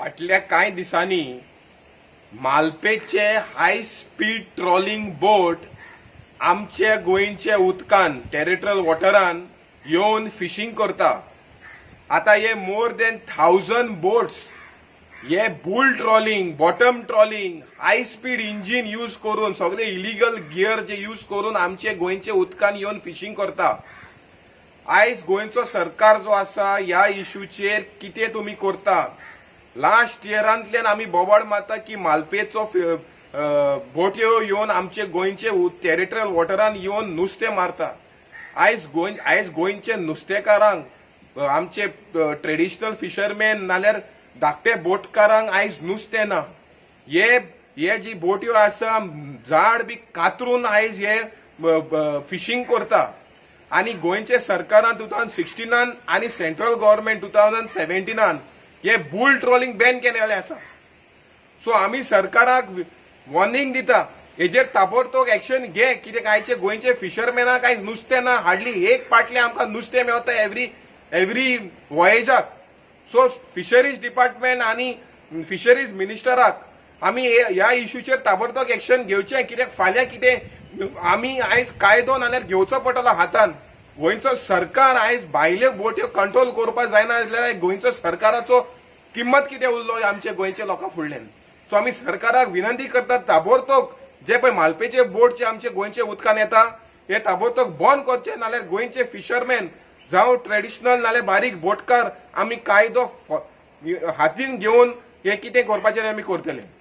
फाटल्या कांय दिसांनी मालपेचे हाय स्पीड ट्रॉलिंग बोट आमच्या गोंयच्या उदकान टेरिटोरियल वॉटरान येवन फिशिंग करता. आता हे मोर देन 1000 बोट्स हे bull trawling, bottom trawling, high speed engine use करून सगळे इलिगल गियर जे यूज करून आमचे गोंयच्या उदकान येवन फिशिंग करता. आयज गोंयचो सरकार जो आसा ह्या इश्यूचेर कितें तुमी करता? लास्ट इयरांतल्यान आमी बोबाड मारता की मालपेचो बोट्यो येवन आमचे गोंयचे टेरिटोरियल वॉटरान येवन नुस्तें मारता. आयज गोंयचे नुस्तेकारांक आमचे ट्रेडिशनल फिशरमॅन नाल्यार धाकटे बोटकारांक आयज नुस्तें ना. हे जी बोट्यो आसा झाड बी कातरून आयज हे फिशिंग करता. आणि गोंयचे सरकारान 2016 आणि सेंट्रल गव्हर्नमेंट 2017 हे बुल ट्रॉलिंग बॅन केलेले आसा. सो आमी सरकाराक वॉर्निंग दिता, हेजेर ताबडतोब एक्शन घे. कित्याक आयचे गोंयचे फिशरमॅनाक आयज नुस्तें ना, हार्डली एक पाटले आमकां नुस्तें मेवता एव्हरी वॉयेजाक. सो फिशरीज डिपार्टमेंट आणि फिशरीज मिनिस्टराक आमी ह्या इश्यूचेर ताबडतोब एक्शन घेवचें. कित्याक फाल्यां कितें आमी आयज कायदो नाल्यार घेवचो पडटलो हातान. गोंयचो सरकार आयज भायल्यो बोट्यो कंट्रोल करपाक जायना जाल्यार गोंयचो सरकाराचो किंमत कितें उरलो आमच्या गोंयच्या लोकां फुडल्यान. सो आमी सरकाराक विनंती करतात, ताबडतोब जे पळय मालपेचे बोट जे आमचे गोंयच्या उदकान येता हे ताबडतोब बंद करचे, नाल्यार गोंयचे फिशरमॅन जावं ट्रेडिशनल नाल्यार बारीक बोटकार आमी कायदो हातीन घेवन हे कितें करपाचें आमी करतले.